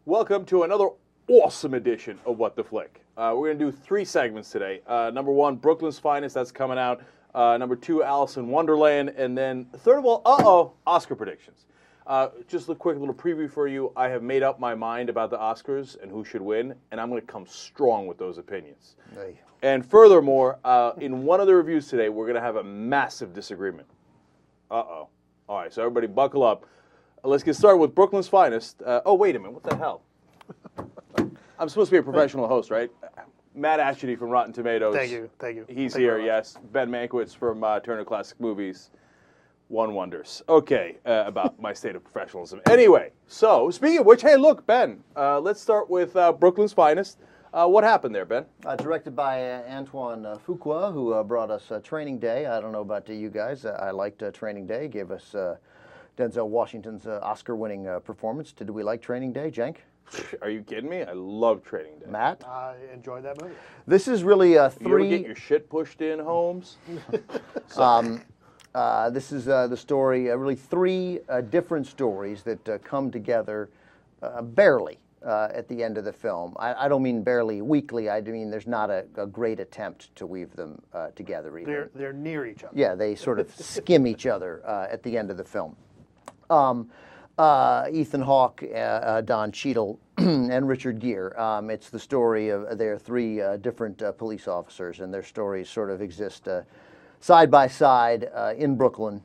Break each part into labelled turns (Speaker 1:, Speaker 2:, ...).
Speaker 1: Welcome to another awesome edition of What the Flick. We're going to do 3 segments today. Number 1, Brooklyn's Finest, that's coming out. Number 2, Alice in Wonderland. And then third of all, Oscar predictions. Just a quick little preview for you. I have made up my mind about the Oscars and who should win, and I'm going to come strong with those opinions.
Speaker 2: Hey.
Speaker 1: And furthermore, in one of the reviews today, we're going to have a massive disagreement. All right, so everybody buckle up. Let's get started with Brooklyn's Finest. Oh, wait a minute. What the hell? I'm supposed to be a professional host, right? Matt Ashity from Rotten Tomatoes.
Speaker 2: Thank you.
Speaker 1: He's
Speaker 2: Thank
Speaker 1: here,
Speaker 2: you
Speaker 1: yes. Ben Mankiewicz from Turner Classic Movies. One wonders. Okay, about my state of professionalism. Anyway, so speaking of which, hey, look, Ben, let's start with Brooklyn's Finest. What happened there, Ben?
Speaker 3: Directed by Antoine Fuqua, who brought us Training Day. I don't know about you guys. I liked Training Day. Gave us Denzel Washington's Oscar-winning performance. Did we like Training Day, Cenk?
Speaker 1: Are you kidding me? I love Training Day.
Speaker 3: Matt?
Speaker 2: I enjoyed that movie.
Speaker 3: This is really
Speaker 1: You ever
Speaker 3: three...
Speaker 1: get your shit pushed in, Holmes?
Speaker 3: This is the story, really 3 different stories that come together barely at the end of the film. I don't mean barely weakly. I mean there's not a great attempt to weave them together even.
Speaker 2: They're near each other.
Speaker 3: Yeah, they sort of skim each other at the end of the film. Ethan Hawke, Don Cheadle, and Richard Gere. It's the story of their 3 different police officers, and their stories sort of exist side by side in Brooklyn,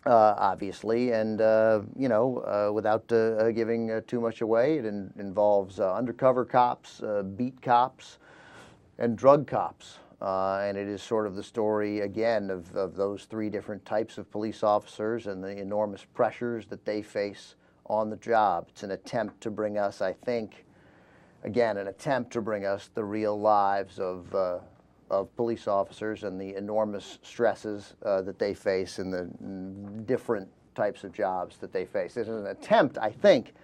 Speaker 3: obviously, and without giving too much away, it involves undercover cops, beat cops, and drug cops. And it is sort of the story, again, of those 3 different types of police officers and the enormous pressures that they face on the job. It's an attempt to bring us, I think, again, an attempt to bring us the real lives of police officers and the enormous stresses that they face in the different types of jobs that they face. This is an attempt, I think,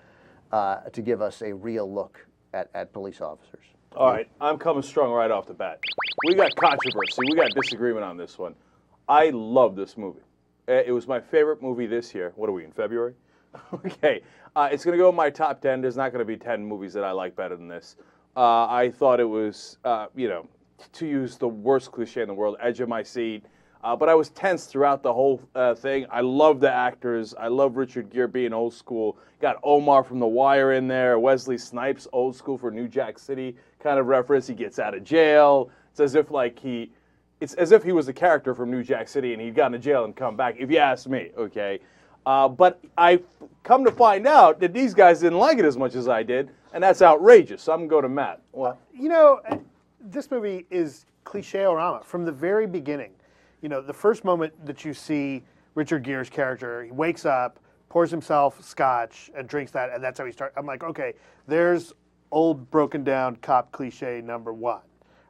Speaker 3: to give us a real look at police officers.
Speaker 1: All right, I'm coming strong right off the bat. We got controversy. We got disagreement on this one. I love this movie. It was my favorite movie this year. What are we, in February? Okay. It's going to go in my top 10. There's not going to be 10 movies that I like better than this. I thought it was, to use the worst cliche in the world, edge of my seat. But I was tense throughout the whole thing. I love the actors. I love Richard Gere being old school. Got Omar from The Wire in there. Wesley Snipes, old school for New Jack City kind of reference. He gets out of jail. It's as if he was a character from New Jack City and he'd gotten to jail and come back, if you ask me, okay? But I come to find out that these guys didn't like it as much as I did, and that's outrageous. So I'm going to go to Matt. Well,
Speaker 2: This movie is cliche-orama from the very beginning. The first moment that you see Richard Gere's character, he wakes up, pours himself scotch, and drinks that, and that's how he starts. I'm like, okay, there's old broken down cop cliche number 1,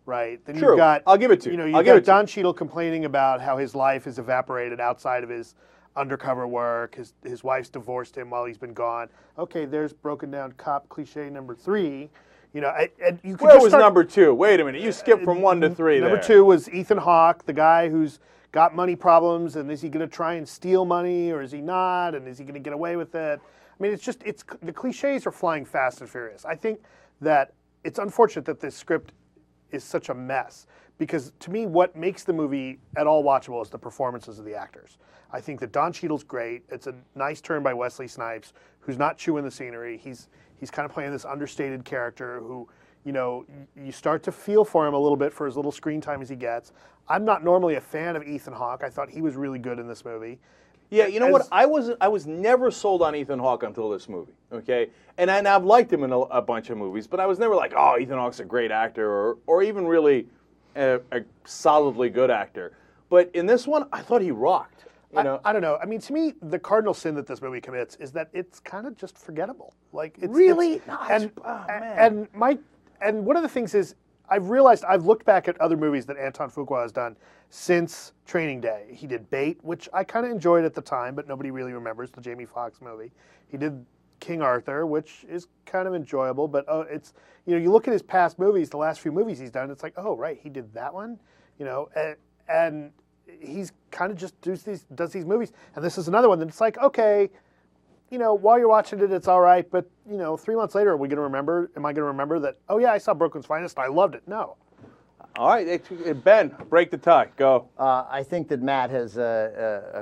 Speaker 2: right? Then
Speaker 1: True.
Speaker 2: You've got,
Speaker 1: I'll give it to you.
Speaker 2: You've got Don Cheadle complaining about how his life is evaporated outside of his undercover work. His wife's divorced him while he's been gone. Okay, there's broken down cop cliche number 3. And you could
Speaker 1: where was number 2? Wait a minute. You skipped from 1 to 3
Speaker 2: Number
Speaker 1: there.
Speaker 2: 2 was Ethan Hawke, the guy who's got money problems, and is he going to try and steal money, or is he not, and is he going to get away with it? I mean, it's the cliches are flying fast and furious. I think that it's unfortunate that this script is such a mess, because to me, what makes the movie at all watchable is the performances of the actors. I think that Don Cheadle's great. It's a nice turn by Wesley Snipes, who's not chewing the scenery. He's kind of playing this understated character who, you start to feel for him a little bit for as little screen time as he gets. I'm not normally a fan of Ethan Hawke. I thought he was really good in this movie.
Speaker 1: Yeah, you know what? I was never sold on Ethan Hawke until this movie, okay? And I've liked him in a bunch of movies, but I was never like, oh, Ethan Hawke's a great actor or even really a solidly good actor. But in this one, I thought he rocked.
Speaker 2: I don't know. I mean, to me, the cardinal sin that this movie commits is that it's kind of just forgettable. Like,
Speaker 1: really?
Speaker 2: And one of the things is, I've realized, I've looked back at other movies that Anton Fuqua has done since Training Day. He did Bait, which I kind of enjoyed at the time, but nobody really remembers, the Jamie Foxx movie. He did King Arthur, which is kind of enjoyable, but it's, you look at his past movies, the last few movies he's done, it's like, oh, right, he did that one, and he's kind of just does these movies, and this is another one that it's like, okay, while you're watching it, it's all right. But 3 months later, are we going to remember? Am I going to remember that? Oh yeah, I saw Brooklyn's Finest. I loved it. No.
Speaker 1: All right, Ben, break the tie. Go.
Speaker 3: I think that Matt has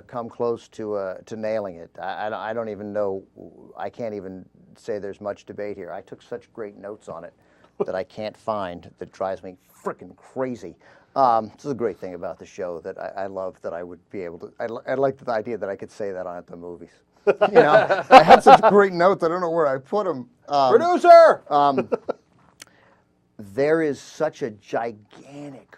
Speaker 3: come close to nailing it. I don't even know. I can't even say there's much debate here. I took such great notes on it that I can't find. That drives me freaking crazy. This is a great thing about the show that I love that I would be able to. I like the idea that I could say that on at the movies. I had such great notes. I don't know where I put them.
Speaker 1: Producer.
Speaker 3: There is such a gigantic,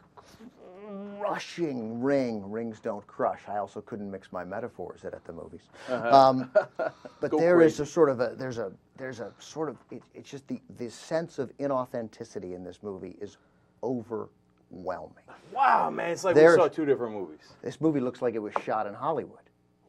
Speaker 3: crushing ring. Rings don't crush. I also couldn't mix my metaphors at the movies. But there is a sort of there's a sort of it's just the sense of inauthenticity in this movie is overwhelming.
Speaker 1: Wow, man, it's like we saw two different movies.
Speaker 3: This movie looks like it was shot in Hollywood.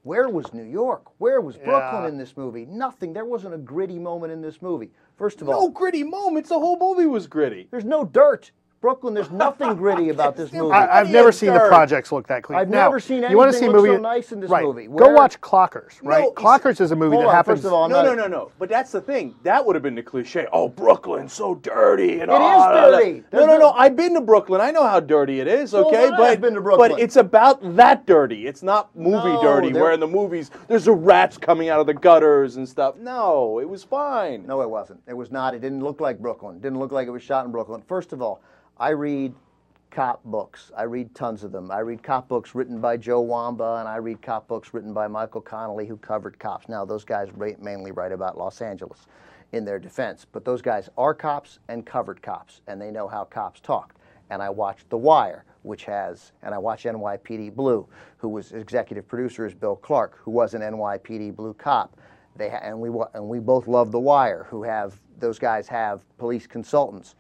Speaker 3: Where was New York? Where was Brooklyn in this movie? Nothing. There wasn't a gritty moment in this movie. First of all,
Speaker 1: no gritty moments. The whole movie was gritty.
Speaker 3: There's no dirt. Brooklyn, there's nothing gritty about this movie.
Speaker 2: I've never seen the projects look that clean.
Speaker 3: I've never seen anything look so nice in this movie.
Speaker 2: Go watch Clockers, right?
Speaker 1: No,
Speaker 2: Clockers is a movie that happens.
Speaker 3: First of all,
Speaker 1: no. But that's the thing. That would have been the cliche. Oh, Brooklyn, so dirty. And
Speaker 3: it is dirty.
Speaker 1: No. I've been to Brooklyn. I know how dirty it is. Okay,
Speaker 3: I've been to Brooklyn.
Speaker 1: But it's about that dirty. It's not movie dirty, where in the movies there's the rats coming out of the gutters and stuff. No, it was fine.
Speaker 3: No, it wasn't. It was not. It didn't look like Brooklyn. It didn't look like it was shot in Brooklyn. First of all, I read cop books. I read tons of them. I read cop books written by Joe Wamba, and I read cop books written by Michael Connelly, who covered cops. Now, those guys mainly write about Los Angeles in their defense, but those guys are cops and covered cops, and they know how cops talk. And I watched The Wire, and I watched NYPD Blue, who was executive producer is Bill Clark, who was an NYPD Blue cop. And we both love The Wire, those guys have police consultants.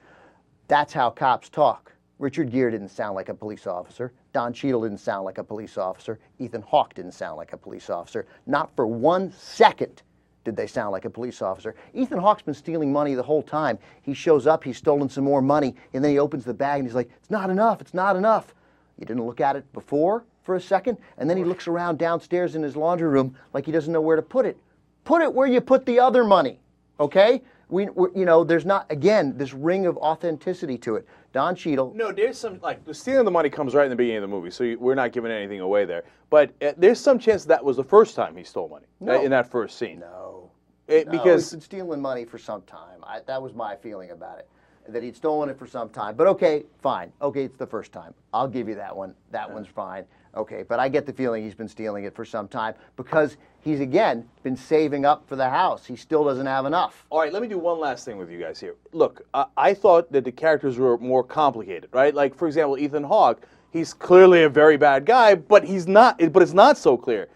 Speaker 3: That's how cops talk. Richard Gere didn't sound like a police officer. Don Cheadle didn't sound like a police officer. Ethan Hawke didn't sound like a police officer. Not for 1 second did they sound like a police officer. Ethan Hawke's been stealing money the whole time. He shows up, he's stolen some more money, and then he opens the bag and he's like, it's not enough, it's not enough. You didn't look at it before for a second, and then he looks around downstairs in his laundry room like he doesn't know where to put it. Put it where you put the other money, okay? There's not, again, this ring of authenticity to it. Don Cheadle.
Speaker 1: No, there's some, the stealing of the money comes right in the beginning of the movie, so we're not giving anything away there. But there's some chance that was the first time he stole money in that first scene.
Speaker 3: No.
Speaker 1: Because
Speaker 3: he's been stealing money for some time. That was my feeling about it, that he'd stolen it for some time. But okay, fine. Okay, it's the first time. I'll give you that one. That one's fine. Okay, but I get the feeling he's been stealing it for some time because he's, again, been saving up for the house. He still doesn't have enough.
Speaker 1: All right, let me do one last thing with you guys here. Look, I thought that the characters were more complicated, right? Like, for example, Ethan Hawke, he's clearly a very bad guy, but he's not. But it's not so clear.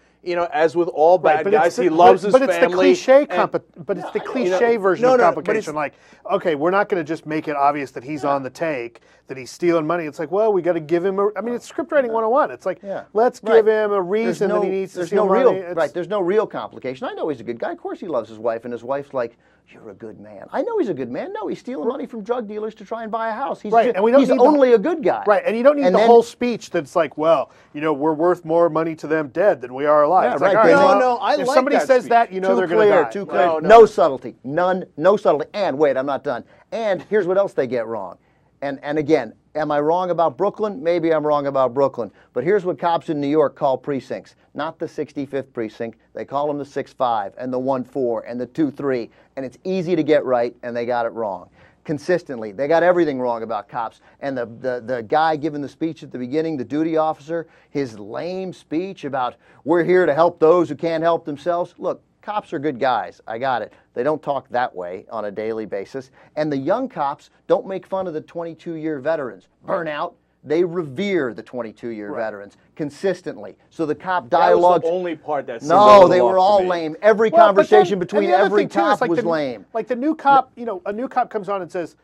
Speaker 1: As with all bad guys, he loves his family.
Speaker 2: But it's the cliche version of complication. Like, okay, we're not going to just make it obvious that he's on the take, that he's stealing money. It's like, well, we got to give him it's script writing 101. It's like, let's give him a reason that he needs to steal money.
Speaker 3: There's no real complication. I know he's a good guy. Of course he loves his wife, and his wife's like, you're a good man. I know he's a good man. No, he's stealing money from drug dealers to try and buy a house. He's only a good guy.
Speaker 2: Right, and you don't need the whole speech that's like, well, we're worth more money to them dead than we are alive.
Speaker 3: Yeah,
Speaker 2: it's
Speaker 3: right.
Speaker 2: like, all right,
Speaker 1: I
Speaker 2: if
Speaker 1: like
Speaker 2: somebody
Speaker 1: that
Speaker 2: says
Speaker 1: speech.
Speaker 2: that, they're going to die.
Speaker 3: Too clear. No subtlety. None. No subtlety. And wait, I'm not done. And here's what else they get wrong. And again, am I wrong about Brooklyn? Maybe I'm wrong about Brooklyn. But here's what cops in New York call precincts. Not the 65th precinct. They call them the 6-5 and the 1-4 and the 2-3. And it's easy to get right, and they got it wrong. Consistently. They got everything wrong about cops. And the guy giving the speech at the beginning, the duty officer, his lame speech about we're here to help those who can't help themselves. Look, cops are good guys. I got it. They don't talk that way on a daily basis. And the young cops don't make fun of the 22-year veterans. Burnout. They revere the 22-year veterans consistently. So the cop dialogue.
Speaker 1: That was the only part that
Speaker 3: they were all lame. Every conversation between every cop was lame.
Speaker 2: Like the new cop, a new cop comes on and says,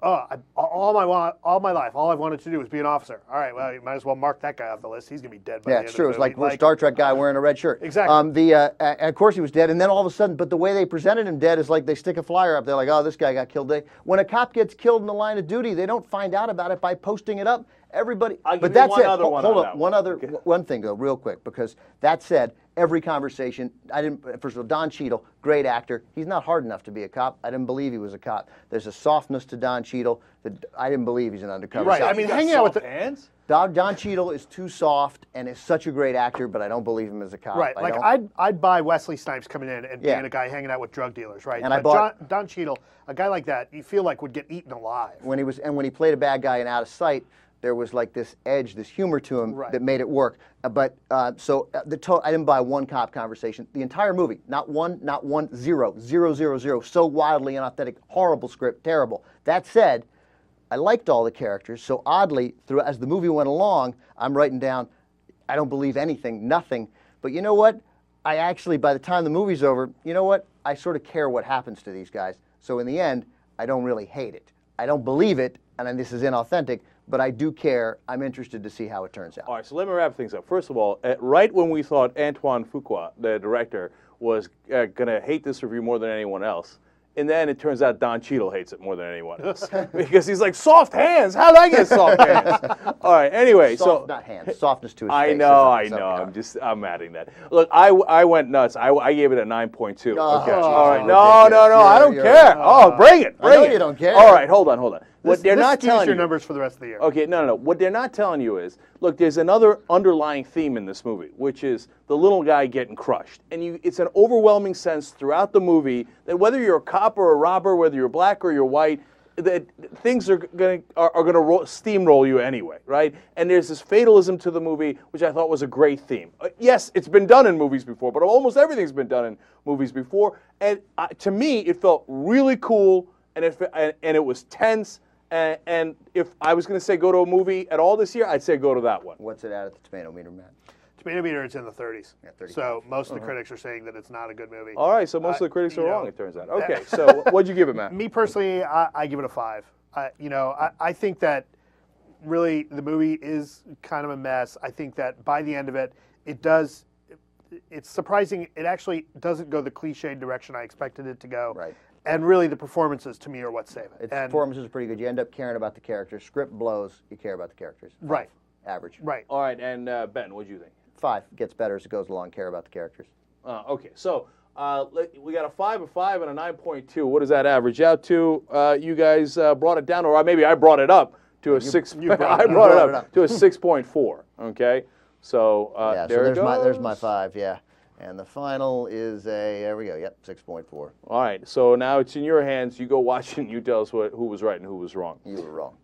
Speaker 2: all my life, all I've wanted to do is be an officer. All right, well, you might as well mark that guy off the list. He's going to be dead by the end
Speaker 3: it's true.
Speaker 2: of the
Speaker 3: It's like Star Trek guy wearing a red shirt.
Speaker 2: Exactly.
Speaker 3: Of course he was dead, and then all of a sudden, but the way they presented him dead is like they stick a flyer up. They're like, oh, this guy got killed. When a cop gets killed in the line of duty, they don't find out about it by posting it up Everybody,
Speaker 1: I'll give
Speaker 3: but
Speaker 1: you
Speaker 3: that's
Speaker 1: one
Speaker 3: it.
Speaker 1: other one
Speaker 3: Hold
Speaker 1: on
Speaker 3: on,
Speaker 1: that
Speaker 3: one thing though, real quick, because that said, every conversation, I didn't. First of all, Don Cheadle, great actor. He's not hard enough to be a cop. I didn't believe he was a cop. There's a softness to Don Cheadle that I didn't believe he's an undercover.
Speaker 2: Right,
Speaker 3: cop.
Speaker 2: I mean, hanging out with the
Speaker 1: hands.
Speaker 3: Don Cheadle is too soft and is such a great actor, but I don't believe him as a cop.
Speaker 2: Right,
Speaker 3: I
Speaker 2: like
Speaker 3: don't-
Speaker 2: I'd buy Wesley Snipes coming in and
Speaker 3: Yeah.
Speaker 2: being a guy hanging out with drug dealers, right?
Speaker 3: And I
Speaker 2: But
Speaker 3: bought-
Speaker 2: Don Cheadle, a guy like that, you feel like would get eaten alive.
Speaker 3: when he played a bad guy in Out of Sight, there was like this edge, this humor to him
Speaker 2: Right.
Speaker 3: that made it work. I didn't buy one cop conversation. The entire movie, not one, zero, zero, zero, zero. So wildly inauthentic, horrible script, terrible. That said, I liked all the characters. So oddly, as the movie went along, I'm writing down, I don't believe anything, nothing. But you know what? I actually, by the time the movie's over, you know what? I sort of care what happens to these guys. So in the end, I don't really hate it. I don't believe it, and then this is inauthentic, but I do care. I'm interested to see how it turns out.
Speaker 1: All right, so let me wrap things up. First of all, right when we thought Antoine Fuqua, the director, was going to hate this review more than anyone else, and then it turns out Don Cheadle hates it more than anyone else because he's like, soft hands. How did I get soft hands? All right. Anyway,
Speaker 3: Not hands, softness to his face.
Speaker 1: I
Speaker 3: is
Speaker 1: know.
Speaker 3: something.
Speaker 1: I'm adding that. Look, I went nuts. I gave it a 9.2. Okay. All right.
Speaker 3: geez,
Speaker 1: No. I don't
Speaker 3: you're-
Speaker 1: care. Bring it.
Speaker 3: I know
Speaker 1: it.
Speaker 3: you don't care.
Speaker 1: All right. Hold on. What they're
Speaker 2: this
Speaker 1: not
Speaker 2: skews
Speaker 1: telling
Speaker 2: your
Speaker 1: you.
Speaker 2: numbers for the rest of the year.
Speaker 1: Okay, no. What they're not telling you is, look, there's another underlying theme in this movie, which is the little guy getting crushed. And it's an overwhelming sense throughout the movie that whether you're a cop or a robber, whether you're black or you're white, that things are gonna steamroll you anyway, right? And there's this fatalism to the movie, which I thought was a great theme. Yes, it's been done in movies before, but almost everything's been done in movies before. And to me, it felt really cool, and it was tense. And if I was going to say go to a movie at all this year, I'd say go to that one.
Speaker 3: What's it at the tomato meter, Matt?
Speaker 2: Tomato meter, it's in the 30s.
Speaker 3: Yeah, 35.
Speaker 2: So most of the critics are saying that it's not a good movie.
Speaker 1: All right, so most of the critics are
Speaker 2: you know,
Speaker 1: wrong, it turns out. Okay, so what'd you give it, Matt?
Speaker 2: Me personally, I give it a 5. I think that really the movie is kind of a mess. I think that by the end of it, it's surprising. It actually doesn't go the cliched direction I expected it to go.
Speaker 3: Right.
Speaker 2: And really, the performances to me are what save it.
Speaker 3: Its
Speaker 2: And-
Speaker 3: performances are pretty good. You end up caring about the characters. Script blows. You care about the characters.
Speaker 2: Right.
Speaker 3: Average.
Speaker 2: Right.
Speaker 1: All right, and Ben, what'd you think?
Speaker 3: 5 gets better as it goes along. Care about the characters.
Speaker 1: Okay, so we got a 5, a 5, and a 9.2. What does that average out to? You guys brought it down, or maybe I brought it up to a 6.
Speaker 2: you brought
Speaker 1: I
Speaker 2: it up.
Speaker 1: brought it
Speaker 3: You brought
Speaker 1: up to a 6.4. Okay, so
Speaker 3: Yeah.
Speaker 1: there
Speaker 3: So
Speaker 1: it goes.
Speaker 3: there's my 5. Yeah. And the final is there we go. Yep. 6.4.
Speaker 1: All right, so now it's in your hands. You go watch it and you tell us who was right and who was wrong.
Speaker 3: You were wrong.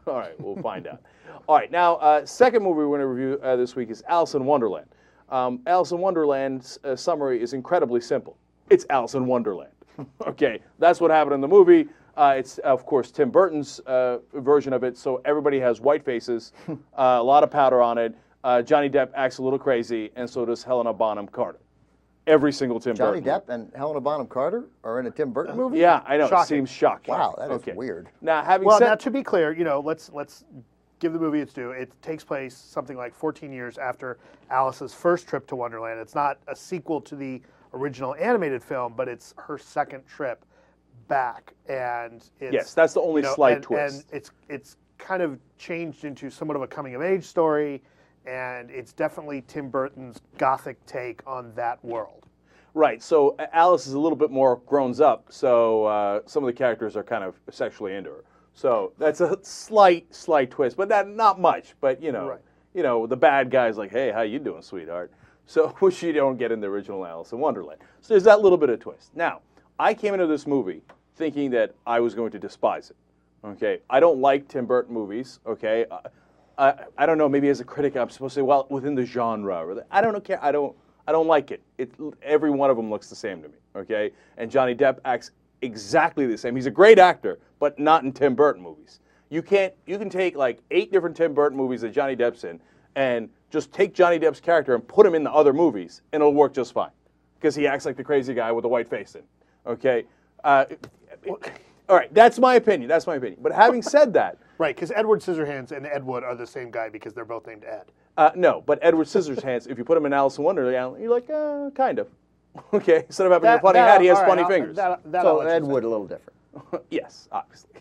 Speaker 1: All right, we'll find out. All right, now, second movie we're going to review this week is Alice in Wonderland. Alice in Wonderland's summary is incredibly simple. It's Alice in Wonderland. Okay, that's what happened in the movie. It's, of course, Tim Burton's version of it, so everybody has white faces, a lot of powder on it. Johnny Depp acts a little crazy, and so does Helena Bonham Carter. Every single Tim
Speaker 3: Johnny
Speaker 1: Burton.
Speaker 3: Depp and Helena Bonham Carter are in a Tim Burton movie?
Speaker 1: Yeah, I know. It
Speaker 2: Shocking.
Speaker 1: seems shocking.
Speaker 3: Wow, that is weird.
Speaker 1: Now, having
Speaker 2: Well,
Speaker 1: said
Speaker 2: now to be clear, let's give the movie its due. It takes place something like 14 years after Alice's first trip to Wonderland. It's not a sequel to the original animated film, but it's her second trip back, and it's,
Speaker 1: yes, that's the only slight twist.
Speaker 2: And it's kind of changed into somewhat of a coming of age story, and it's definitely Tim Burton's gothic take on that world.
Speaker 1: Right, so Alice is a little bit more grown up, so some of the characters are kind of sexually into her. So that's a slight twist, but not much. But
Speaker 2: Right.
Speaker 1: The bad guy's like, "Hey, how you doing, sweetheart?" So which you don't get in the original Alice in Wonderland. So there's that little bit of twist. Now, I came into this movie thinking that I was going to despise it. Okay, I don't like Tim Burton movies. Okay, I don't know. Maybe as a critic, I'm supposed to say, well, within the genre. Or I don't care. I don't like it. Every one of them looks the same to me. Okay, and Johnny Depp acts exactly the same. He's a great actor, but not in Tim Burton movies. You can take like 8 different Tim Burton movies that Johnny Depp's in, and just take Johnny Depp's character and put him in the other movies, and it'll work just fine, because he acts like the crazy guy with the white face in. Okay, all right. That's my opinion. But having said that.
Speaker 2: Right, because Edward Scissorhands and Ed Wood are the same guy because they're both named Ed.
Speaker 1: No, but Edward Scissorhands, if you put him in Alice in Wonderland, you're like, kind of. Okay, instead of having a funny hat, he has funny fingers.
Speaker 3: So Ed Wood a little different.
Speaker 1: Yes, obviously.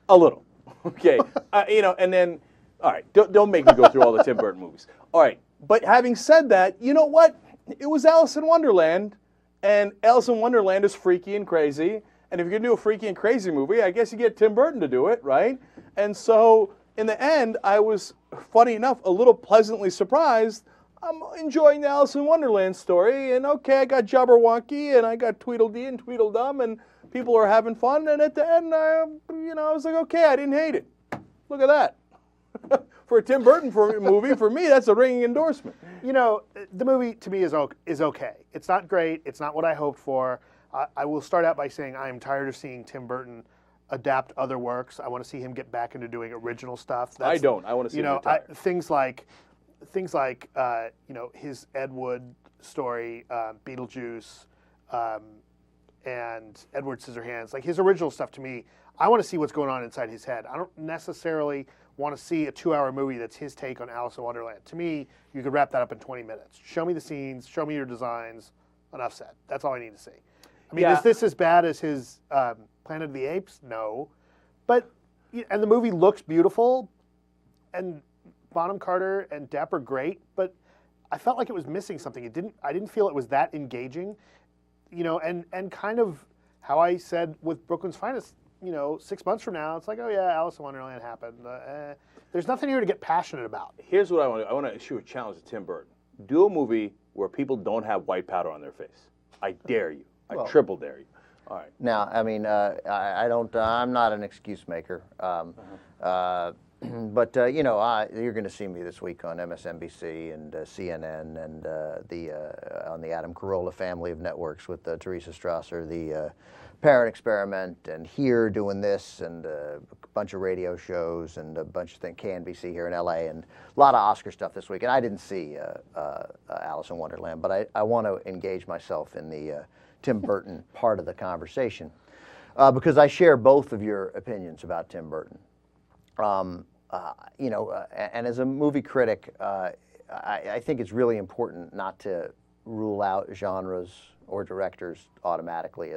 Speaker 1: A little. Okay. And then All right, don't make me go through all the Tim Burton movies. All right, but having said that, you know what? It was Alice in Wonderland, and Alice in Wonderland is freaky and crazy. And if you're going to do a freaky and crazy movie, I guess you get Tim Burton to do it, right? And so in the end, I was, funny enough, a little pleasantly surprised. I'm enjoying the Alice in Wonderland story, and okay, I got Jabberwocky, and I got Tweedledee and Tweedledum, and people are having fun. And at the end, I was like, okay, I didn't hate it. Look at that. For a Tim Burton movie, for me, that's a ringing endorsement.
Speaker 2: You know, the movie to me is okay. It's not great. It's not what I hoped for. I will start out by saying I am tired of seeing Tim Burton adapt other works. I want to see him get back into doing original stuff.
Speaker 1: I don't. I want to see him retire.
Speaker 2: Things like his Ed Wood story, Beetlejuice, and Edward Scissorhands. Like his original stuff to me, I want to see what's going on inside his head. I don't necessarily want to see a 2-hour movie that's his take on Alice in Wonderland. To me, you could wrap that up in 20 minutes. Show me the scenes, show me your designs, enough said. That's all I need to see. I mean, is this as bad as his Planet of the Apes? No. And the movie looks beautiful, and Bonham Carter and Depp are great, but I felt like it was missing something. I didn't feel it was that engaging, and kind of how I said with Brooklyn's Finest, 6 months from now, it's like, oh yeah, Alice in Wonderland happened. There's nothing here to get passionate about.
Speaker 1: Here's what I want to do. I want to issue a challenge to Tim Burton. Do a movie where people don't have white powder on their face. I dare you. I triple dare you. All right.
Speaker 3: Now, I mean, I don't. I'm not an excuse maker. But you're going to see me this week on MSNBC and CNN and on the Adam Carolla family of networks with Teresa Strasser, the Parent Experiment, and here doing this, and a bunch of radio shows and a bunch of things, KNBC here in LA, and a lot of Oscar stuff this week. And I didn't see Alice in Wonderland, but I want to engage myself in the Tim Burton part of the conversation because I share both of your opinions about Tim Burton. And as a movie critic, I think it's really important not to rule out genres or directors automatically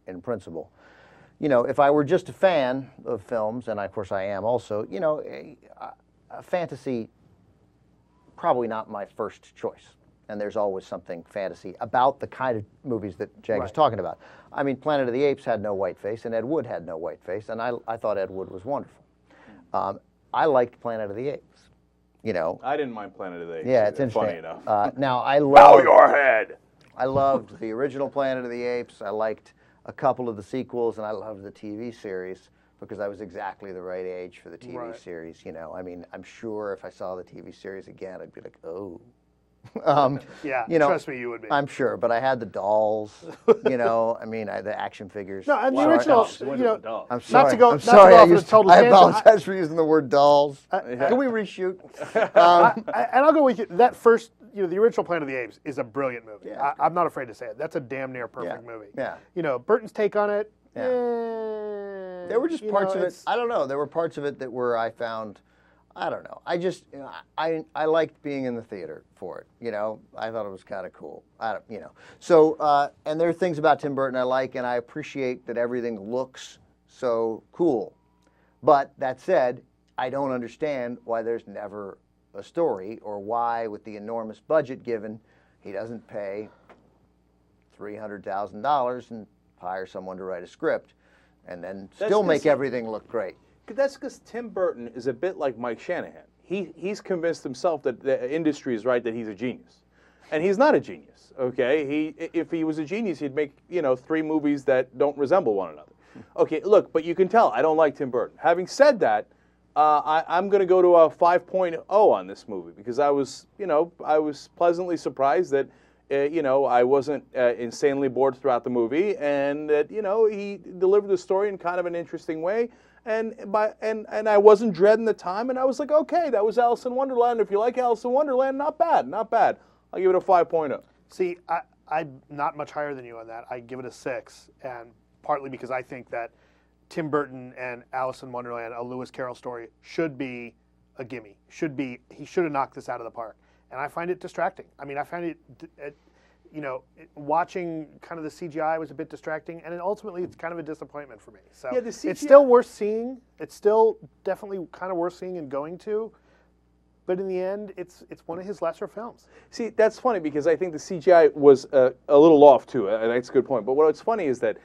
Speaker 3: in principle. If I were just a fan of films, and of course I am also, a fantasy, probably not my first choice. And there's always something fantasy about the kind of movies that Jag is talking about. I mean, Planet of the Apes had no whiteface, and Ed Wood had no whiteface, and I thought Ed Wood was wonderful. I liked Planet of the Apes.
Speaker 1: I didn't mind Planet of the Apes.
Speaker 3: Yeah, it's interesting.
Speaker 1: Funny enough.
Speaker 3: Now I
Speaker 1: Bow your head.
Speaker 3: I loved the original Planet of the Apes. I liked a couple of the sequels, and I loved the TV series because I was exactly the right age for the TV series. I mean, I'm sure if I saw the TV series again, I'd be like, oh.
Speaker 2: Trust me, you would be.
Speaker 3: I'm sure, but I had the dolls. I mean, the action figures.
Speaker 2: No, and the original.
Speaker 3: I'm sorry.
Speaker 2: Not to go
Speaker 3: I
Speaker 2: off total
Speaker 3: I
Speaker 2: tangent.
Speaker 3: apologize for using the word dolls. Can we reshoot?
Speaker 2: And I'll go with you. That first, the original Planet of the Apes is a brilliant movie.
Speaker 3: Yeah,
Speaker 2: I'm not afraid to say it. That's a damn near perfect movie.
Speaker 3: Yeah.
Speaker 2: Burton's take on it.
Speaker 3: Yeah. There were just parts of it. I don't know. There were parts of it that I found. I don't know. I just, I liked being in the theater for it. I thought it was kind of cool. So, and there are things about Tim Burton I like, and I appreciate that everything looks so cool. But that said, I don't understand why there's never a story, or why, with the enormous budget given, he doesn't pay $300,000 and hire someone to write a script, and then still make everything look great.
Speaker 1: That's because Tim Burton is a bit like Mike Shanahan. He's convinced himself that the industry is right, that he's a genius. And he's not a genius, okay? If he was a genius, he'd make, 3 movies that don't resemble one another. Okay, look, but you can tell I don't like Tim Burton. Having said that, I'm going to go to a 5.0 on this movie because I was pleasantly surprised that, I wasn't insanely bored throughout the movie, and that, he delivered the story in kind of an interesting way. And I wasn't dreading the time, and I was like, okay, that was Alice in Wonderland. If you like Alice in Wonderland, not bad, not bad. I'll give it a 5.0.
Speaker 2: See, I'm not much higher than you on that. I give it a 6, and partly because I think that Tim Burton and Alice in Wonderland, a Lewis Carroll story, should be a gimme. He should have knocked this out of the park. And I find it distracting. I mean, I find it, watching kind of the CGI was a bit distracting, and ultimately it's kind of a disappointment for me. So
Speaker 1: Yeah, the CGI
Speaker 2: it's still worth seeing. It's still definitely kind of worth seeing and going to. But in the end, it's one of his lesser films.
Speaker 1: See, that's funny because I think the CGI was a little off too, and that's a good point. But what's funny is that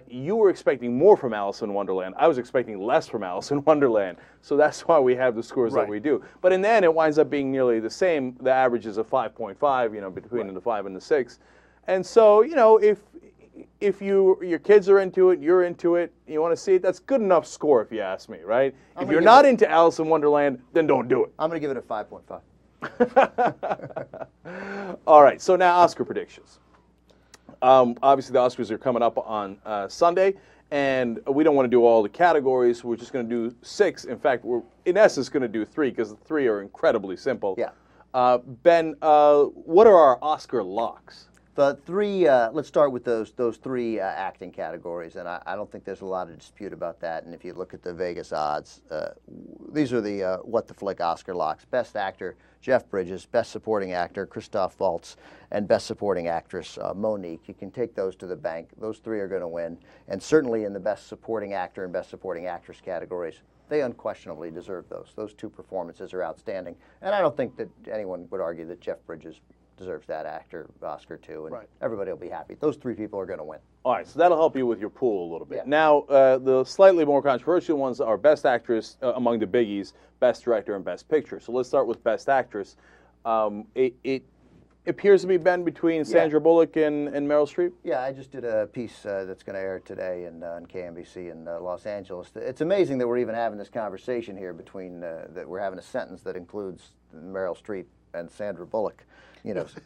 Speaker 1: you were expecting more from Alice in Wonderland. I was expecting less from Alice in Wonderland. So that's why we have the scores that we do. But in the end, it winds up being nearly the same. The average is a 5.5, between the 5 and the 6. And so, if your kids are into it, you're into it, you want to see it, that's good enough score if you ask me, right? If you're not into Alice in Wonderland, then don't do it.
Speaker 3: I'm going to give it a 5.5.
Speaker 1: All right, so now Oscar predictions. Obviously, the Oscars are coming up on Sunday, and we don't want to do all the categories. We're just going to do 6. In fact, we're, in essence, going to do 3 because the 3 are incredibly simple.
Speaker 3: Yeah.
Speaker 1: Ben, what are our Oscar locks?
Speaker 3: The 3, let's start with those 3 acting categories, and I don't think there's a lot of dispute about that. And if you look at the Vegas odds, these are the What the Flick Oscar locks. Best Actor, Jeff Bridges. Best Supporting Actor, Christoph Waltz. And Best Supporting Actress, Monique. You can take those to the bank. Those 3 are going to win. And certainly in the Best Supporting Actor and Best Supporting Actress categories, they unquestionably deserve those. Those 2 performances are outstanding. And I don't think that anyone would argue that Jeff Bridges deserves that actor Oscar too, and everybody will be happy. Those 3 people are going to win.
Speaker 1: All right, so that'll help you with your pool a little bit.
Speaker 3: Yeah.
Speaker 1: Now, the slightly more controversial ones are Best Actress among the biggies, Best Director, and Best Picture. So let's start with Best Actress. It appears to be, Ben, between Sandra Bullock and Meryl Streep.
Speaker 3: Yeah, I just did a piece that's going to air today on KNBC in Los Angeles. It's amazing that we're even having this conversation here between, that we're having a sentence that includes Meryl Streep and Sandra Bullock.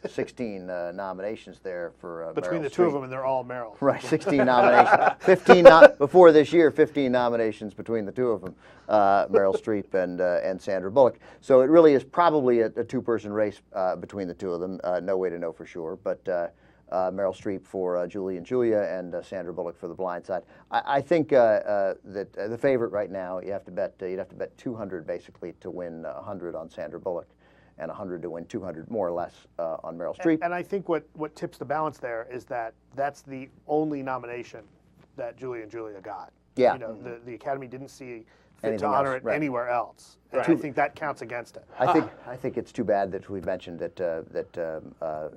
Speaker 3: 16 nominations there for
Speaker 2: Between
Speaker 3: Meryl
Speaker 2: the 2 of
Speaker 3: Streep.
Speaker 2: them, and they're all Meryl.
Speaker 3: Right, 16 nominations. 15 before this year, 15 nominations between the 2 of them, Meryl Streep and Sandra Bullock. So it really is probably a 2-person race between the 2 of them. No way to know for sure, but Meryl Streep for Julie and Julia, and Sandra Bullock for The Blind Side. I think that the favorite right now, you'd have to bet 200 basically to win 100 on Sandra Bullock, and 100 to win 200, more or less, on Meryl Streep.
Speaker 2: And I think what tips the balance there is that that's the only nomination that Julie and Julia got.
Speaker 3: Yeah.
Speaker 2: The Academy didn't see fit
Speaker 3: Anything
Speaker 2: to honor
Speaker 3: else,
Speaker 2: it anywhere else. And I think that counts against it.
Speaker 3: I think it's too bad that we mentioned that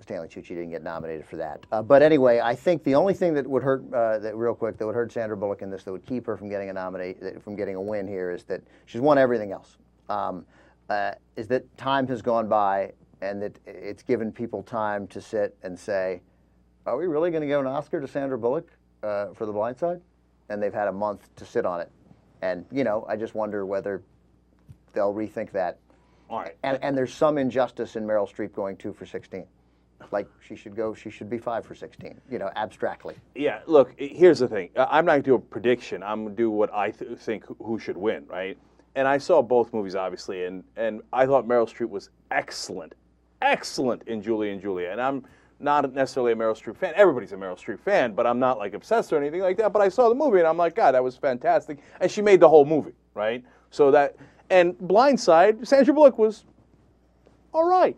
Speaker 3: Stanley Tucci didn't get nominated for that. But anyway, I think the only thing that would hurt, that would hurt Sandra Bullock in this, that would keep her from getting a win here, is that she's won everything else. Is that time has gone by, and that it's given people time to sit and say, are we really going to give an Oscar to Sandra Bullock for The Blind Side? And they've had a month to sit on it. And, I just wonder whether they'll rethink that.
Speaker 1: All right.
Speaker 3: And there's some injustice in Meryl Streep going 2 for 16. Like, she should be 5 for 16, abstractly.
Speaker 1: Yeah, look, here's the thing. I'm not going to do a prediction. I'm going to do what I think who should win, right? And I saw both movies, obviously, and I thought Meryl Streep was excellent in Julie and Julia. And I'm not necessarily a Meryl Streep fan. Everybody's a Meryl Streep fan, but I'm not, like, obsessed or anything like that. But I saw the movie, and I'm like, God, that was fantastic. And she made the whole movie, right? So that, and Blind Side, Sandra Bullock was all right.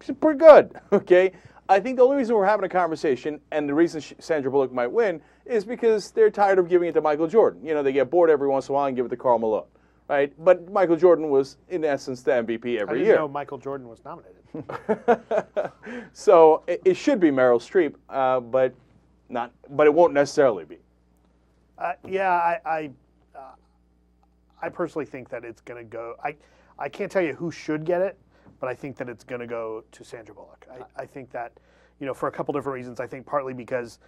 Speaker 1: She's pretty good, okay? I think the only reason we're having a conversation, and the reason Sandra Bullock might win, is because they're tired of giving it to Michael Jordan. They get bored every once in a while and give it to Karl Malone. Right, but Michael Jordan was, in essence, the MVP every year.
Speaker 2: I didn't know Michael Jordan was nominated.
Speaker 1: So it should be Meryl Streep, but it won't necessarily be.
Speaker 2: I personally think that it's going to go. I can't tell you who should get it, but I think that it's going to go to Sandra Bullock. I think that, for a couple different reasons. I think partly because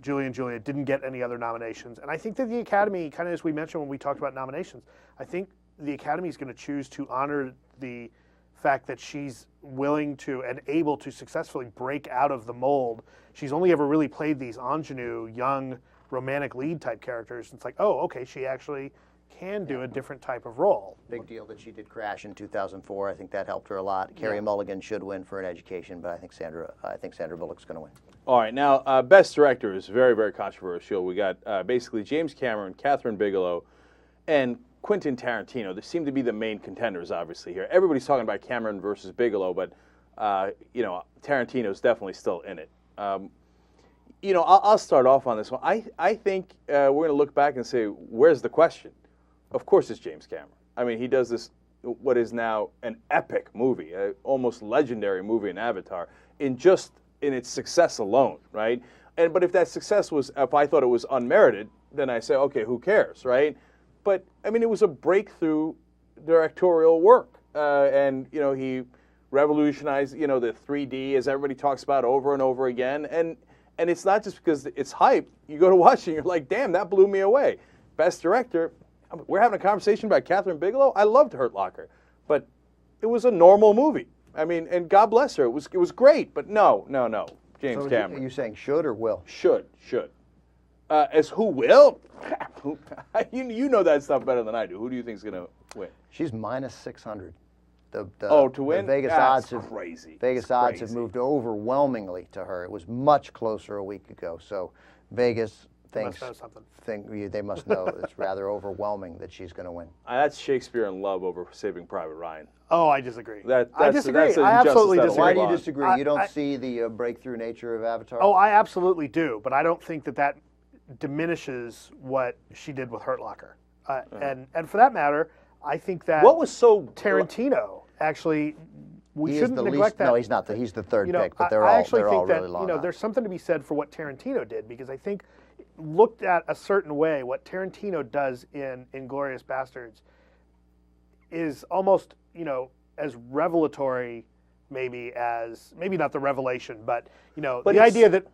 Speaker 2: Julie and Julia didn't get any other nominations. And I think that the Academy, kind of as we mentioned when we talked about nominations, I think the Academy is going to choose to honor the fact that she's willing to and able to successfully break out of the mold. She's only ever really played these ingenue, young, romantic lead type characters. It's like, oh, okay, she actually can do a different type of role.
Speaker 3: Big deal that she did Crash in 2004. I think that helped her a lot. Carey Mulligan should win for An Education, but I think Sandra Bullock's going to win.
Speaker 1: All right, now Best Director is very, very controversial. We got basically James Cameron, Catherine Bigelow, and Quentin Tarantino. They seem to be the main contenders, obviously, here. Everybody's talking about Cameron versus Bigelow, but Tarantino's definitely still in it. I'll start off on this one. I think we're going to look back and say, where's the question? Of course it's James Cameron. I mean, he does this, what is now an epic movie, an almost legendary movie in Avatar, in its success alone, right? But if that success if I thought it was unmerited, then I say, okay, who cares, right? But, I mean, it was a breakthrough directorial work. He revolutionized, the 3D, as everybody talks about over and over again. And it's not just because it's hype. You go to watch it and you're like, damn, that blew me away. Best director. We're having a conversation about Catherine Bigelow. I loved Hurt Locker. But it was a normal movie. I mean, and God bless her. It was great. But no. James Cameron.
Speaker 3: Are you saying should or will?
Speaker 1: Should. As who will? you know that stuff better than I do. Who do you think is going to win?
Speaker 3: She's minus 600.
Speaker 1: To win?
Speaker 3: The Vegas
Speaker 1: That's
Speaker 3: odds
Speaker 1: crazy.
Speaker 3: Vegas odds have moved overwhelmingly to her. It was much closer a week ago. So Vegas thinks they must know it's rather overwhelming that she's going to win.
Speaker 1: That's Shakespeare in Love over Saving Private Ryan.
Speaker 2: Oh, I disagree.
Speaker 1: I
Speaker 2: disagree. I absolutely disagree.
Speaker 3: Why do you disagree? You don't see the breakthrough nature of Avatar?
Speaker 2: Oh, I absolutely do, but I don't think that diminishes what she did with Hurt Locker. And for that matter, I think that
Speaker 1: what was so
Speaker 2: Tarantino actually we
Speaker 3: he
Speaker 2: shouldn't
Speaker 3: is the
Speaker 2: neglect
Speaker 3: least,
Speaker 2: that.
Speaker 3: No, he's not. He's the third pick, but they're
Speaker 2: I
Speaker 3: all
Speaker 2: actually think
Speaker 3: really
Speaker 2: that
Speaker 3: long.
Speaker 2: there's something to be said for what Tarantino did, because I think looked at a certain way, what Tarantino does in Inglourious Bastards is almost as revelatory. Maybe not the revelation, but the idea that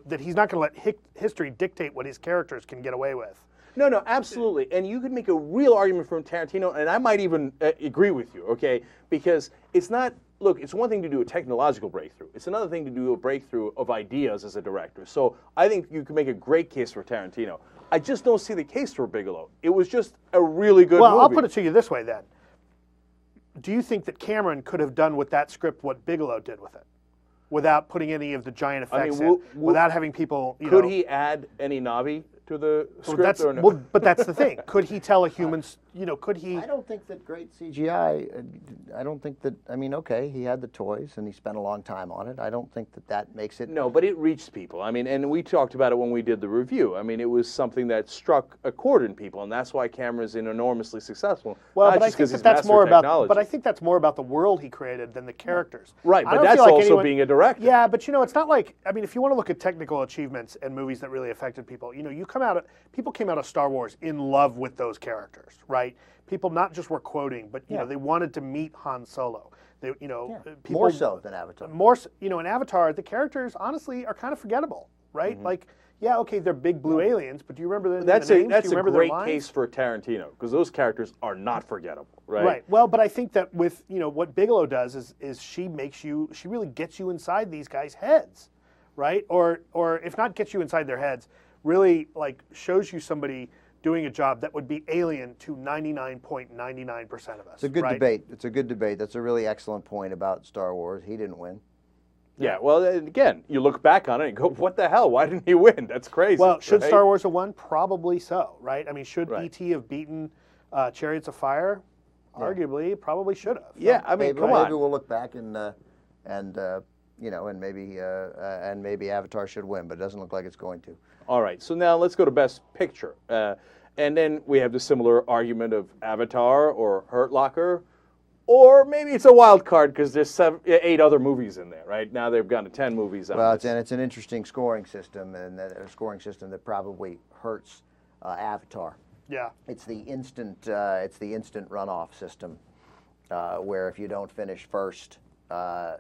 Speaker 2: that he's not going to let history dictate what his characters can get away with.
Speaker 1: No, absolutely. And you could make a real argument from Tarantino, and I might even agree with you, okay? Because it's not, look, it's one thing to do a technological breakthrough. It's another thing to do a breakthrough of ideas as a director. So I think you can make a great case for Tarantino. I just don't see the case for Bigelow. It was just a really good movie.
Speaker 2: Well, I'll put it to you this way then. Do you think that Cameron could have done with that script what Bigelow did with it? Without putting any of the giant effects in, without having people,
Speaker 1: Could he add any Na'vi to the script or no?
Speaker 2: Well, but that's the thing. Could he tell a human, could he...
Speaker 3: I don't think that great CGI, I don't think that, okay, he had the toys and he spent a long time on it. I don't think that makes it...
Speaker 1: No, but it reached people. I mean, and we talked about it when we did the review. I mean, it was something that struck a chord in people, and that's why Cameron's enormously successful.
Speaker 2: Well, but I think that's more about... But I think that's more about the world he created than the characters.
Speaker 1: Right, but that's also being a director.
Speaker 2: Yeah, but it's not like... I mean, if you want to look at technical achievements and movies that really affected people, people came out of Star Wars in love with those characters, right? People not just were quoting, but they wanted to meet Han Solo. People,
Speaker 3: more so than Avatar.
Speaker 2: More, in Avatar, the characters honestly are kind of forgettable, right? Mm-hmm. Like, yeah, okay, they're big blue aliens, but do you remember the names?
Speaker 1: That's a great case for Tarantino, because those characters are not forgettable, right?
Speaker 2: Right. Well, but I think that with what Bigelow does is she really gets you inside these guys' heads, right? Or if not gets you inside their heads, really shows you somebody doing a job that would be alien to 99.99% of us.
Speaker 3: It's a good debate. It's a good debate. That's a really excellent point about Star Wars. He didn't win.
Speaker 1: Yeah, well, again, you look back on it and go, what the hell? Why didn't he win? That's crazy.
Speaker 2: Well, should Star Wars have won? Probably so, right? I mean, should E.T. have beaten Chariots of Fire? Yeah. Arguably, probably should have.
Speaker 1: Yeah, I mean, come on.
Speaker 3: Maybe we'll look back and maybe Avatar should win, but it doesn't look like it's going to.
Speaker 1: All right, so now let's go to Best Picture. And then we have the similar argument of Avatar or Hurt Locker, or maybe it's a wild card because there's 8 other movies in there, right? Now they've gone to 10 movies.
Speaker 3: Well, it's an interesting scoring system, and a scoring system that probably hurts Avatar.
Speaker 2: Yeah,
Speaker 3: it's the instant runoff system, where if you don't finish first, the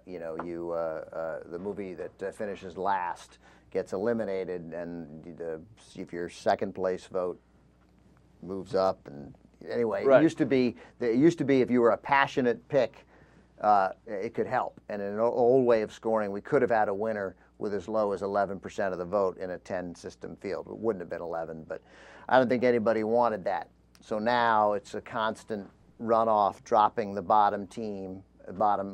Speaker 3: movie that finishes last gets eliminated, and if your second place vote moves up, and anyway,
Speaker 1: right.
Speaker 3: It used to be if you were a passionate pick, it could help. And in an old way of scoring, we could have had a winner with as low as 11% of the vote in a 10-system field. It wouldn't have been 11, but I don't think anybody wanted that. So now it's a constant runoff, dropping the bottom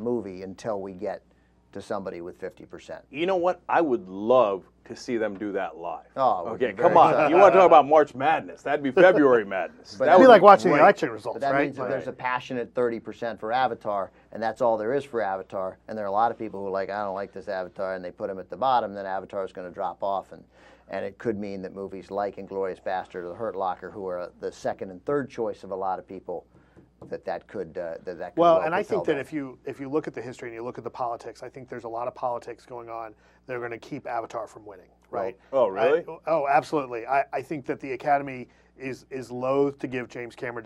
Speaker 3: movie until we get to somebody with 50%.
Speaker 1: You know what? I would love to see them do that live.
Speaker 3: Oh, it would
Speaker 1: okay,
Speaker 3: be very
Speaker 1: come on.
Speaker 3: exciting.
Speaker 1: You want to talk about March Madness? That'd be February Madness.
Speaker 3: But
Speaker 1: That
Speaker 2: It'd
Speaker 1: would
Speaker 2: be like watching
Speaker 1: great.
Speaker 2: the election results,
Speaker 3: But that
Speaker 2: right?
Speaker 3: means that there's a passionate 30% for Avatar, and that's all there is for Avatar. And there are a lot of people who are like, I don't like this Avatar, and they put him at the bottom. Then Avatar is going to drop off, and it could mean that movies like *Inglourious Bastard* or *The Hurt Locker*, who are the second and third choice of a lot of people, that could
Speaker 2: Well, and I think
Speaker 3: propel
Speaker 2: that if you look at the history and you look at the politics, I think there's a lot of politics going on that are going to keep Avatar from winning, right?
Speaker 1: Oh, really?
Speaker 2: Absolutely. I think that the Academy is loath to give James Cameron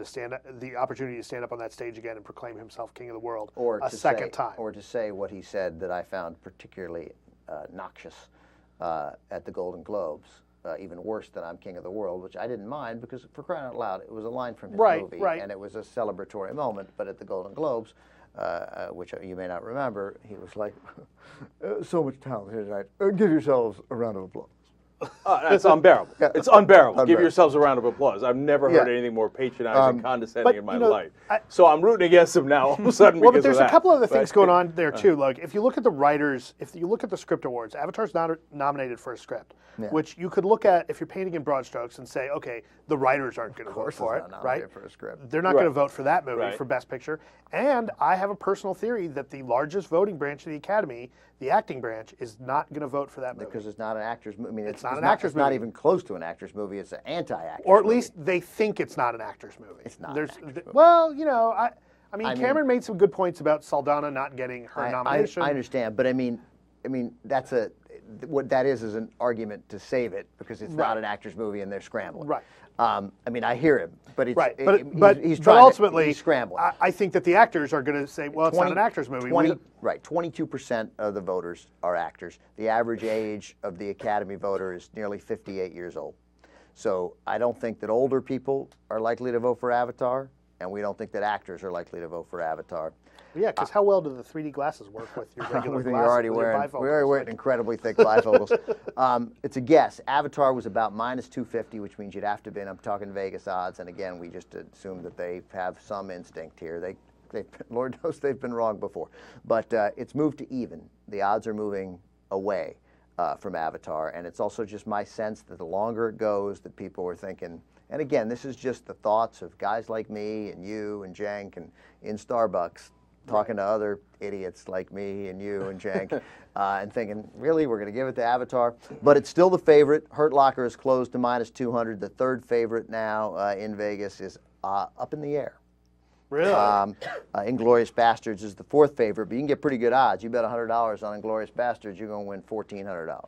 Speaker 2: the opportunity to stand up on that stage again and proclaim himself king of the world a second time.
Speaker 3: Or to say what he said that I found particularly noxious at the Golden Globes. Even worse than "I'm King of the World," which I didn't mind because, for crying out loud, it was a line from his movie, and it was a celebratory moment. But at the Golden Globes, which you may not remember, he was like, "So much talent here tonight. Give yourselves a round of applause."
Speaker 1: That's unbearable. It's unbearable. Give
Speaker 3: Unbearable.
Speaker 1: yourselves a round of applause. I've never heard anything more patronizing, condescending
Speaker 2: but,
Speaker 1: in my
Speaker 2: you know,
Speaker 1: life. So I'm rooting against him now all of a sudden
Speaker 2: Well,
Speaker 1: because
Speaker 2: but there's
Speaker 1: of that.
Speaker 2: a couple other things going on there too. Like if you look at the writers, if you look at the script awards, Avatar's not nominated for a script, which you could look at if you're painting in broad strokes and say, okay, the writers aren't going to vote for it, right?
Speaker 3: For a script.
Speaker 2: They're not going to vote for that movie
Speaker 1: Right.
Speaker 2: for Best Picture. And I have a personal theory that the largest voting branch of the Academy, the acting branch, is not going to vote for that movie.
Speaker 3: Because it's not an actor's movie. I mean,
Speaker 2: It's not an actor's
Speaker 3: It's not
Speaker 2: movie.
Speaker 3: even close to an actor's movie. It's an anti-actor's
Speaker 2: Or at
Speaker 3: movie.
Speaker 2: least they think it's not an actor's movie.
Speaker 3: It's not an actor's movie.
Speaker 2: Well, you know, I mean,
Speaker 3: I mean-
Speaker 2: Cameron made some good points about Saldana not getting her nomination.
Speaker 3: I understand, but I mean, that's what that is an argument to save it because it's not an actor's movie and they're scrambling.
Speaker 2: Right.
Speaker 3: I mean, I hear him, but it's
Speaker 2: Right,
Speaker 3: he's
Speaker 2: but
Speaker 3: trying
Speaker 2: ultimately,
Speaker 3: he's scrambling.
Speaker 2: I think that the actors are going to say, well, it's not an actor's movie.
Speaker 3: 22% of the voters are actors. The average age of the Academy voter is nearly 58 years old. So I don't think that older people are likely to vote for Avatar, and we don't think that actors are likely to vote for Avatar.
Speaker 2: Yeah, because how well do the 3D glasses work with your regular
Speaker 3: Everything
Speaker 2: glasses?
Speaker 3: you're already
Speaker 2: with your
Speaker 3: wearing.
Speaker 2: bifocals?
Speaker 3: We're already wearing incredibly thick bifocals. It's a guess. Avatar was about -250, which means you'd have to be, and I'm talking Vegas odds, and again, we just assume that they have some instinct here. Lord knows they've been wrong before. But it's moved to even. The odds are moving away from Avatar, and it's also just my sense that the longer it goes, that people are thinking, and again, this is just the thoughts of guys like me and you and Cenk and in Starbucks, talking to other idiots like me and you and Cenk, and thinking, really, we're going to give it to Avatar? But it's still the favorite. Hurt Locker is closed to -200. The third favorite now in Vegas is up in the air.
Speaker 2: Really?
Speaker 3: Inglourious Bastards is the fourth favorite, but you can get pretty good odds. You bet $100 on Inglourious Bastards, you're going to win $1,400.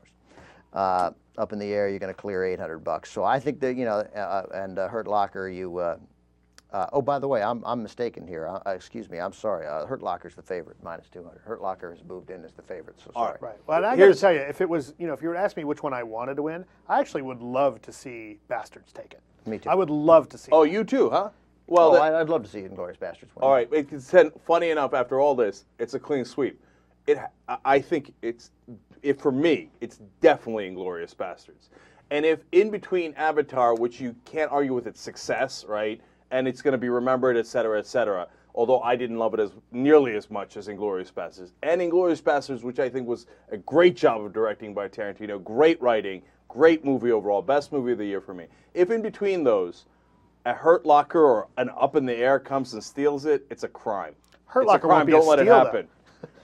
Speaker 3: Up in the air, you're going to clear $800. So I think that, and Hurt Locker, oh, by the way, I'm mistaken here. Excuse me, I'm sorry. Hurt Locker's the favorite, -200. Hurt Locker has moved in as the favorite, so sorry.
Speaker 2: Right. Well, and I got to tell you, if it was, if you were to ask me which one I wanted to win, I actually would love to see Bastards take it.
Speaker 3: Me too.
Speaker 2: I would love to see
Speaker 1: Oh,
Speaker 2: it.
Speaker 1: you too, huh? Well,
Speaker 3: I'd love to see Inglourious Bastards win.
Speaker 1: all right. Funny enough, after all this, it's a clean sweep. I think for me, it's definitely Inglourious Bastards. And if in between Avatar, which you can't argue with its success, right, and it's going to be remembered, et cetera, although I didn't love it nearly as much as Inglourious Bastards, and Inglourious Bastards, which I think was a great job of directing by Tarantino, great writing, great movie overall, best movie of the year for me. If in between those, a Hurt Locker or an Up in the Air comes and steals it, it's a crime.
Speaker 2: Hurt
Speaker 1: It's
Speaker 2: Locker
Speaker 1: a crime.
Speaker 2: won't be
Speaker 1: Don't
Speaker 2: a
Speaker 1: let it
Speaker 2: steal,
Speaker 1: happen.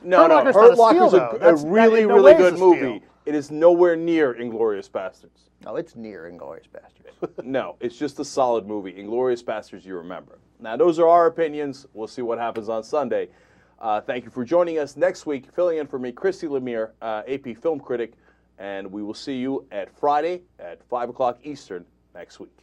Speaker 1: No,
Speaker 2: Hurt
Speaker 1: no,
Speaker 2: Locker's
Speaker 1: Hurt
Speaker 2: not a steal,
Speaker 1: Locker's
Speaker 2: though.
Speaker 1: a
Speaker 2: That's-
Speaker 1: really,
Speaker 2: in no
Speaker 1: really
Speaker 2: way is
Speaker 1: good
Speaker 2: a
Speaker 1: movie.
Speaker 2: steal.
Speaker 1: It is nowhere near Inglourious Bastards.
Speaker 3: No, it's near Inglourious Bastards.
Speaker 1: No, it's just a solid movie. Inglourious Bastards, you remember. Now, those are our opinions. We'll see what happens on Sunday. Thank you for joining us next week. Filling in for me, Christy Lemire, AP film critic, and we will see you at Friday at 5 o'clock Eastern next week.